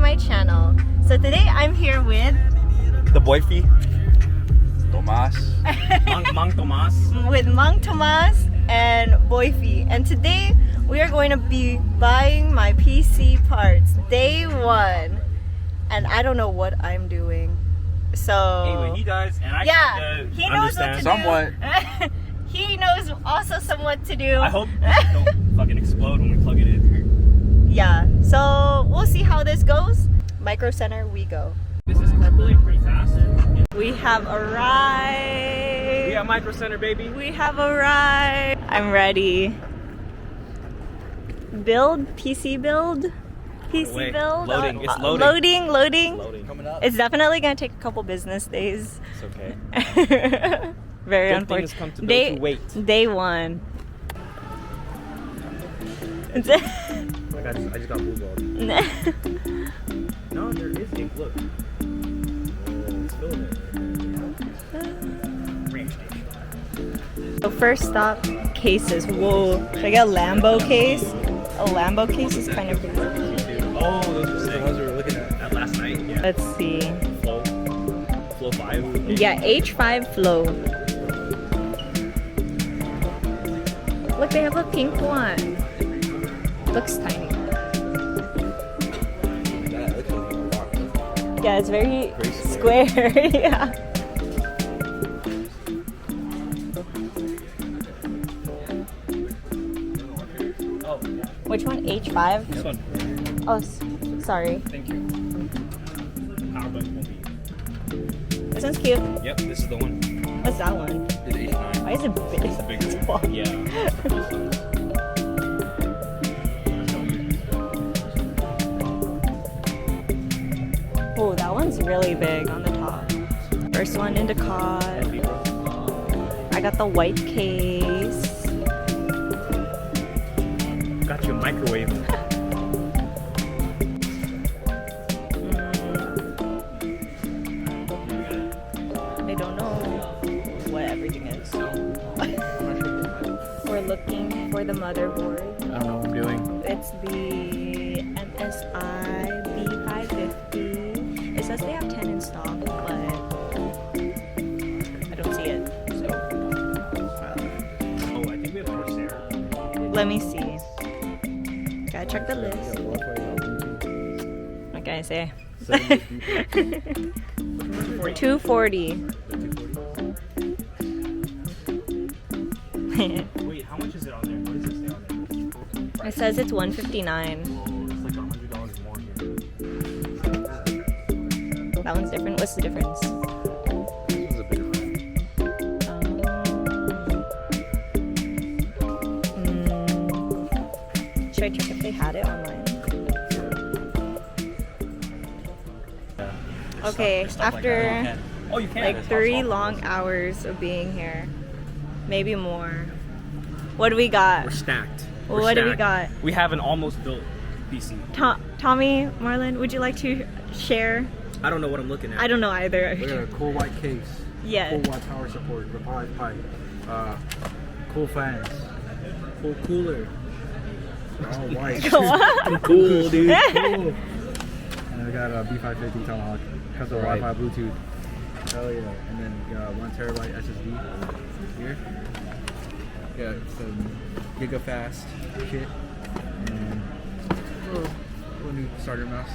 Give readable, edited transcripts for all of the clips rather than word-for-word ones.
my channel. So today I'm here with the boyfie, Tomas. Mang Tomas. With Mang Tomas and Boyfie. And today we are going to be buying my PC parts. Day one. And I don't know what I'm doing. So Anyway, he does, and I he knows what to somewhat. do. He knows also somewhat to do. I hope it don't fucking explode when we plug it in. Yeah, so we'll see how this goes. Micro Center, we go. This is calculating pretty fast. We have arrived. We got Micro Center, baby. We have arrived. I'm ready. Build, PC build. PC build. Loading. It's loading. Loading. Coming up. It's definitely gonna take a couple business days. It's okay. Very Good unfortunate. things come to those who wait. Day one. I just got blue ball. No, there is ink. Look. It's filling it. Range station. So first stop, cases. Whoa. Should I get a Lambo case? A Lambo case is kind of crazy. Oh, those are the ones we were looking at last night. Yeah. Let's see. Flow 5. Yeah, H5 Flow. Look, they have a pink one. Looks tiny. Yeah, it's very square. Yeah. Oh, Which one? H5? this one. Oh, sorry. Thank you. Power button will be. This one's cute. Yep, this is the one. What's that one? It's H9. Why is it big? It's the bigger It's one. small. Yeah. Oh, that one's really big on the top. First one into COD. I got the white case. Got you a microwave. I don't know what everything is. We're looking for the motherboard. I don't know what I'm doing. It's the MSI B550. It says they have 10 in stock, but I don't see it. So Oh, I think we have Corsair. let me see. Gotta check the list. What can I say? 240. Wait, how much is it on there? What does it say on there? It says it's 159. It's like $100 more here. That one's different. What's the difference? This is a bigger one. Should I check if they had it online? Okay, after Oh, you can. like 3 long hours of being here, maybe more. What do we got? We're stacked. What do we got? We have an almost built PC. Tommy, Marlon, would you like to share? I don't know what I'm looking at. I don't know either. We got a cool white case. Yeah. Cool white power support, replied pipe, cool fans, cool cooler. All white. What? Cool, dude. Cool. And we got a B550 Tomahawk. Has a Right. Wi-Fi, Bluetooth. Hell yeah. And then 1 terabyte SSD here. Got some gigafast shit. And little new starter mouse.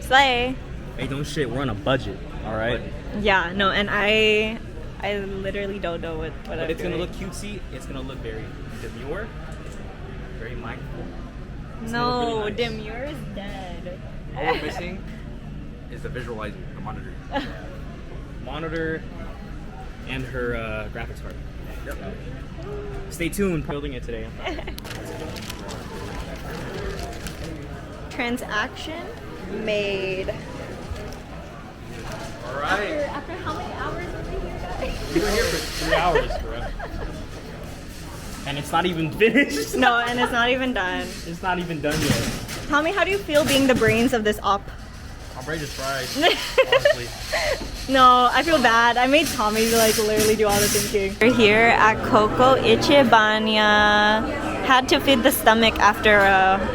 Slay. Hey, don't shit. We're on a budget. All right. Yeah, no, and I literally don't know what But I'm it's doing. gonna look cutesy. It's gonna look very demure. Very mindful. It's No, gonna look really nice. demure is dead. All we're missing is the visualizer, the monitor. Monitor and her graphics card. Yep. Stay tuned. Building it today. Transaction made. All right. After how many hours were we here, guys? We were here for 3 hours, bro. And it's not even finished. No, and it's not even done. It's not even done yet. Tell me, how do you feel being the brains of this op? I'm ready to try. Honestly. No, I feel bad. I made Tommy like literally do all the thinking. We're here at Coco Ichibanya. Had to feed the stomach after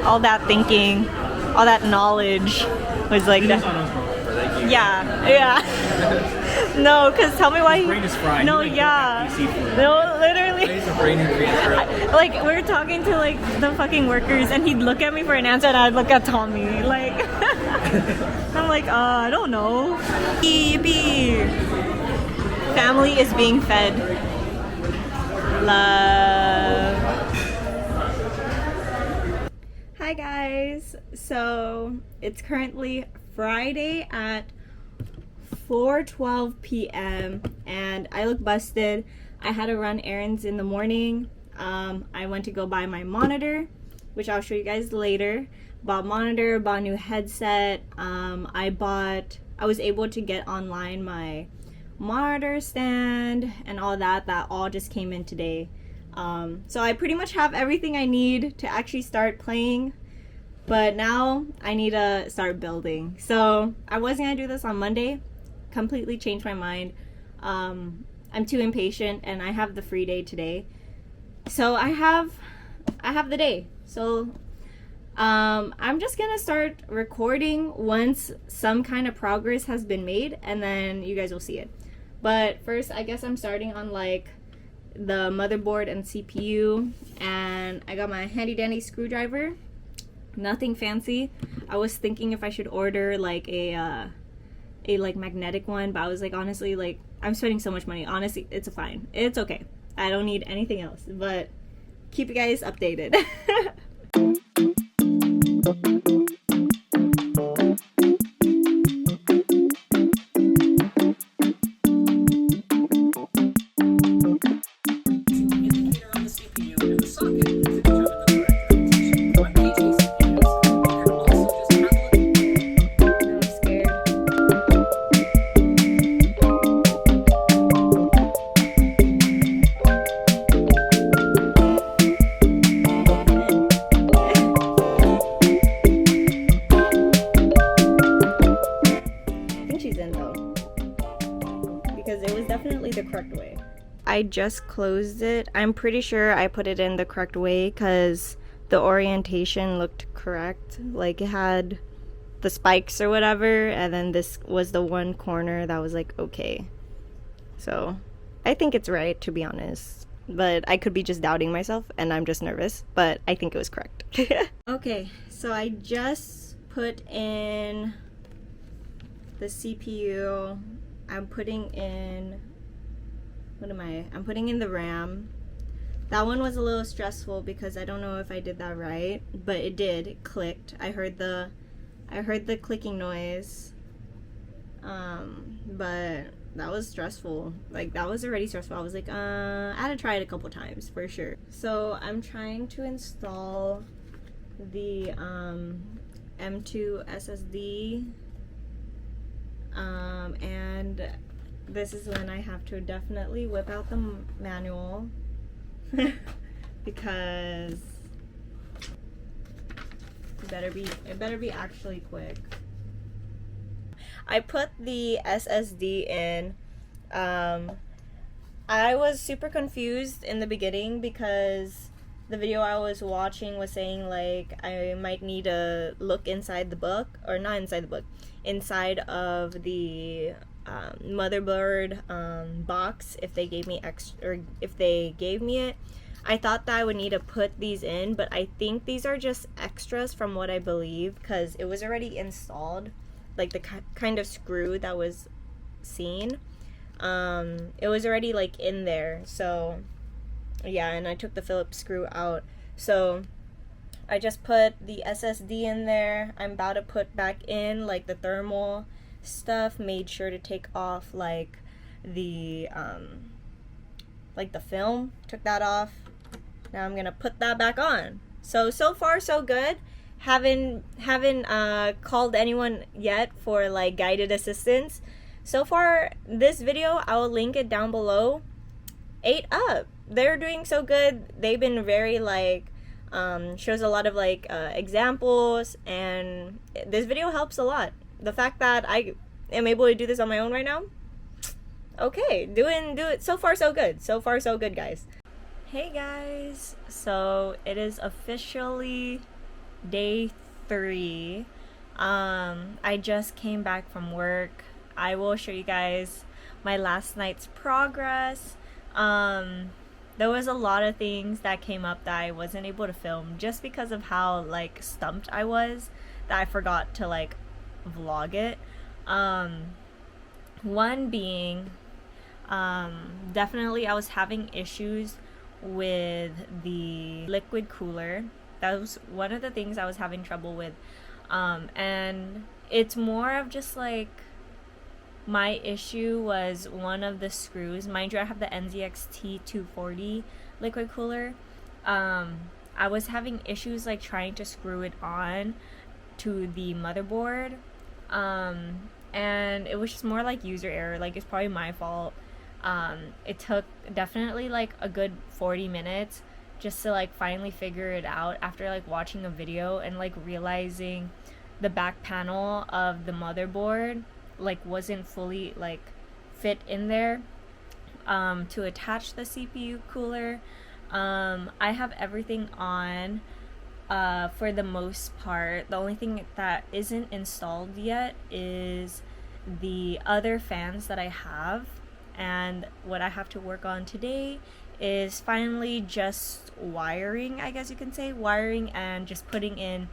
all that thinking, all that knowledge. was like He that. just on us, bro. For that game. Yeah. No, because tell me why His brain is fried. No, He, like, yeah. don't have PC for No, literally. He's a brain transfer. Like, we were talking to like the fucking workers, and he'd look at me for an answer, and I'd look at Tommy. Like, I'm like, I don't know. Yippee! Family is being fed. Love. Hi guys. So it's currently Friday at 4:12 p.m. and I look busted. I had to run errands in the morning. I went to go buy my monitor, which I'll show you guys later. Bought monitor, bought a new headset. I was able to get online my monitor stand and all that all just came in today. So I pretty much have everything I need to actually start playing, but now I need to start building. So I wasn't gonna do this on Monday, completely changed my mind. I'm too impatient and I have the free day today, so I have the day. So I'm just gonna start recording once some kind of progress has been made, and then you guys will see it. But first, I guess I'm starting on like the motherboard and CPU, and I got my handy dandy screwdriver. Nothing fancy. I was thinking if I should order like a like magnetic one, but I was like, honestly, like I'm spending so much money. Honestly, it's fine. It's okay. I don't need anything else. But keep you guys updated. I just closed it. I'm pretty sure I put it in the correct way because the orientation looked correct. Like it had the spikes or whatever, and then this was the one corner that was like okay. So I think it's right, to be honest, but I could be just doubting myself and I'm just nervous, but I think it was correct. Okay, so I just put in the CPU. I'm putting in I'm putting in the RAM. That one was a little stressful because I don't know if I did that right, but it did. It clicked. I heard the clicking noise. But that was stressful. Like that was already stressful. I was like, I had to try it a couple times for sure. So I'm trying to install the M.2 SSD, and this is when I have to definitely whip out the manual because it better be actually quick. I put the SSD in. I was super confused in the beginning because the video I was watching was saying like I might need to look inside the book, or not inside the book, inside of the motherboard box if they gave me if they gave me it. I thought that I would need to put these in, but I think these are just extras from what I believe, because it was already installed, like the kind of screw that was seen, it was already like in there. So yeah, and I took the Phillips screw out, so I just put the SSD in there. I'm about to put back in like the thermal stuff, made sure to take off like the film, took that off. Now I'm gonna put that back on. So far so good. Haven't called anyone yet for like guided assistance. So far this video, I will link it down below, ate up. They're doing so good. They've been very like shows a lot of like examples, and this video helps a lot. The fact that I am able to do this on my own right now, okay, do it. So far so good. So far so good, guys. Hey guys, so it is officially day 3. I just came back from work. I will show you guys my last night's progress. There was a lot of things that came up that I wasn't able to film just because of how like stumped I was, that I forgot to like vlog it. One being, definitely I was having issues with the liquid cooler. That was one of the things I was having trouble with. And it's more of just like, my issue was one of the screws. Mind you, I have the NZXT 240 liquid cooler. I was having issues like trying to screw it on to the motherboard. And it was just more like user error. Like, it's probably my fault. It took definitely like a good 40 minutes just to like finally figure it out after like watching a video and like realizing the back panel of the motherboard like wasn't fully like fit in there to attach the CPU cooler. I have everything on for the most part. The only thing that isn't installed yet is the other fans that I have, and what I have to work on today is finally just wiring, I guess you can say, wiring and just putting in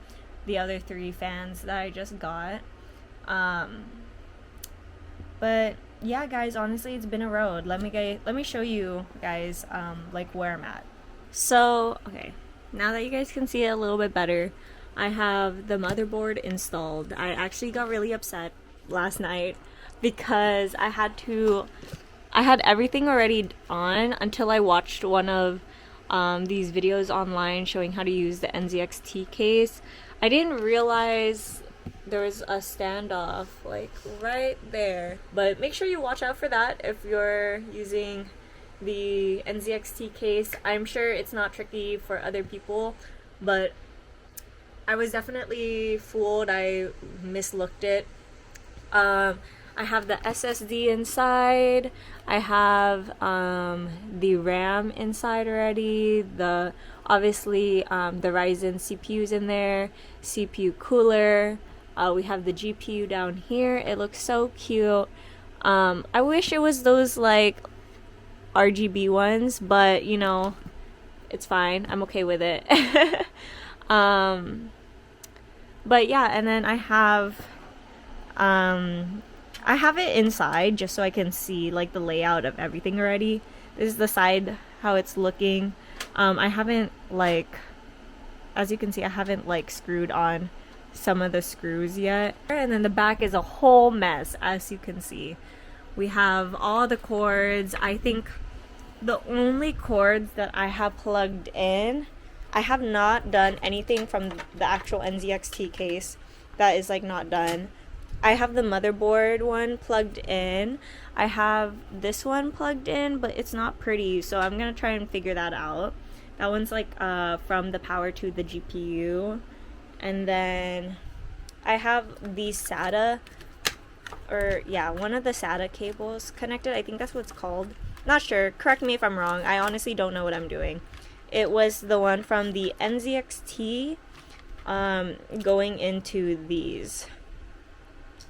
the other 3 fans that I just got. But yeah, guys, honestly, it's been a road. Let me show you guys like where I'm at. So, okay, now that you guys can see it a little bit better, I have the motherboard installed. I actually got really upset last night because I had everything already on until I watched one of these videos online showing how to use the NZXT case. I didn't realize there was a standoff like right there, but make sure you watch out for that if you're using the NZXT case. I'm sure it's not tricky for other people, but I was definitely fooled. I mislooked it. I have the SSD inside. I have the RAM inside already. Obviously the Ryzen CPU's in there. CPU cooler. We have the GPU down here. It looks so cute. I wish it was those like RGB ones, but you know, it's fine. I'm okay with it. But yeah, and then I have it inside just so I can see like the layout of everything already. This is the side how it's looking. I haven't like, as you can see, I haven't like screwed on some of the screws yet. And then the back is a whole mess, as you can see. We have all the cords. I think the only cords that I have plugged in, I have not done anything from the actual NZXT case. That is like not done. I have the motherboard one plugged in. I have this one plugged in, but it's not pretty, so I'm gonna try and figure that out. That one's like from the power to the GPU. And then I have the SATA, or yeah, one of the SATA cables connected. I think that's what it's called. Not sure. Correct me if I'm wrong. I honestly don't know what I'm doing. It was the one from the NZXT going into these.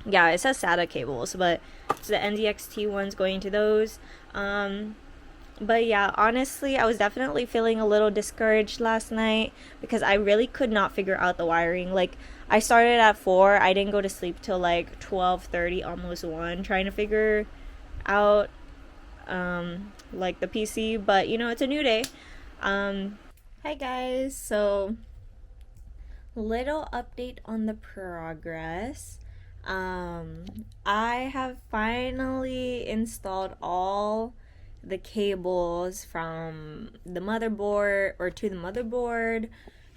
Yeah, it says SATA cables, but it's the NZXT ones going to those. But yeah, honestly, I was definitely feeling a little discouraged last night because I really could not figure out the wiring. Like, I started at 4, I didn't go to sleep till like 12:30, almost 1, trying to figure out like the PC, but you know, it's a new day. Hi guys, so little update on the progress. I have finally installed all the cables from the motherboard, or to the motherboard,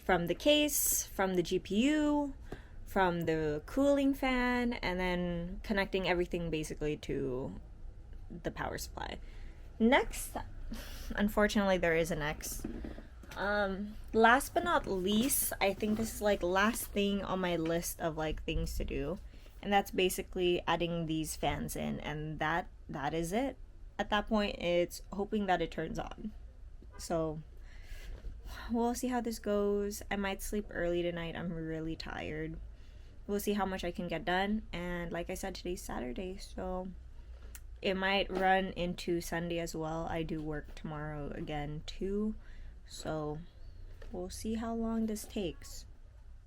from the case, from the GPU, from the cooling fan, and then connecting everything basically to the power supply. Next, unfortunately there is an next. Last but not least, I think this is like last thing on my list of like things to do, and that's basically adding these fans in, and that is it. At that point, it's hoping that it turns on. So we'll see how this goes. I might sleep early tonight. I'm really tired. we'll see how much I can get done. And like I said, today's Saturday, so it might run into Sunday as well. I do work tomorrow again too, so we'll see how long this takes.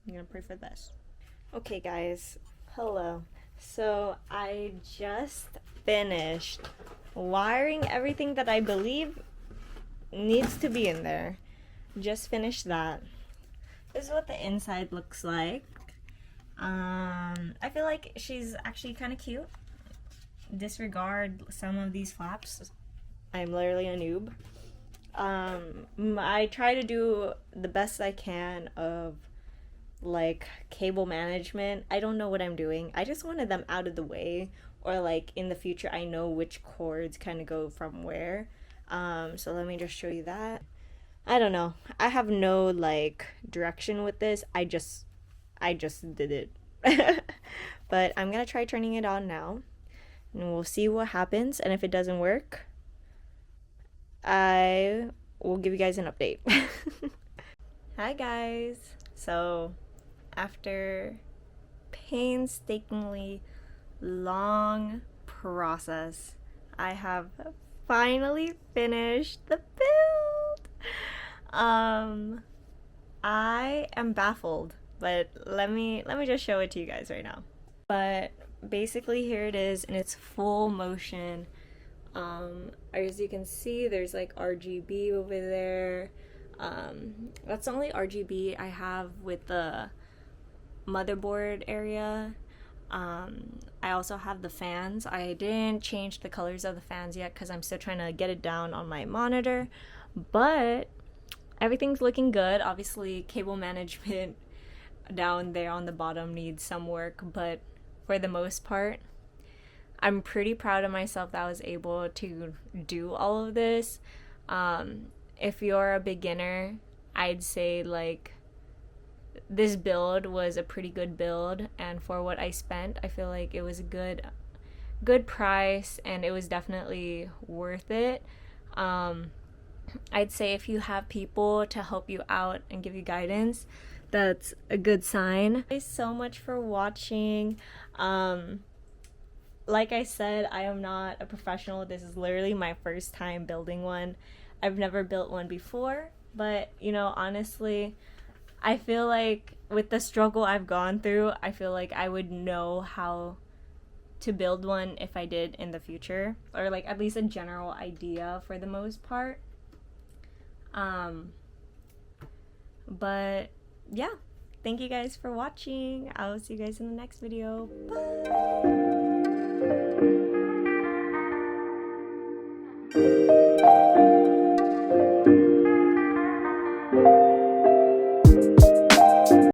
I'm gonna pray for the best. Okay guys, hello. So I just finished wiring everything that I believe needs to be in there. Just finished that. This is what the inside looks like. I feel like she's actually kind of cute. Disregard some of these flaps. I'm literally a noob. I try to do the best I can of like cable management. I don't know what I'm doing. I just wanted them out of the way, or like in the future I know which cords kind of go from where. So let me just show you that. I don't know. I have no like direction with this. I just did it. But I'm gonna try turning it on now, and we'll see what happens. And if it doesn't work, I will give you guys an update. Hi guys. So after painstakingly long process, I have finally finished the build. I am baffled, but let me just show it to you guys right now. But basically here it is in its full motion. As you can see, there's like RGB over there. That's the only RGB I have with the motherboard area. I also have the fans. I didn't change the colors of the fans yet because I'm still trying to get it down on my monitor, but everything's looking good. Obviously cable management down there on the bottom needs some work, but for the most part I'm pretty proud of myself that I was able to do all of this. If you're a beginner, I'd say like this build was a pretty good build, and for what I spent, I feel like it was a good price, and it was definitely worth it. I'd say if you have people to help you out and give you guidance, that's a good sign. Thanks so much for watching. Like I said, I am not a professional. This is literally my first time building one. I've never built one before, but you know, honestly, I feel like with the struggle I've gone through, I feel like I would know how to build one if I did in the future, or like at least a general idea for the most part. But yeah, thank you guys for watching. I'll see you guys in the next video. Bye.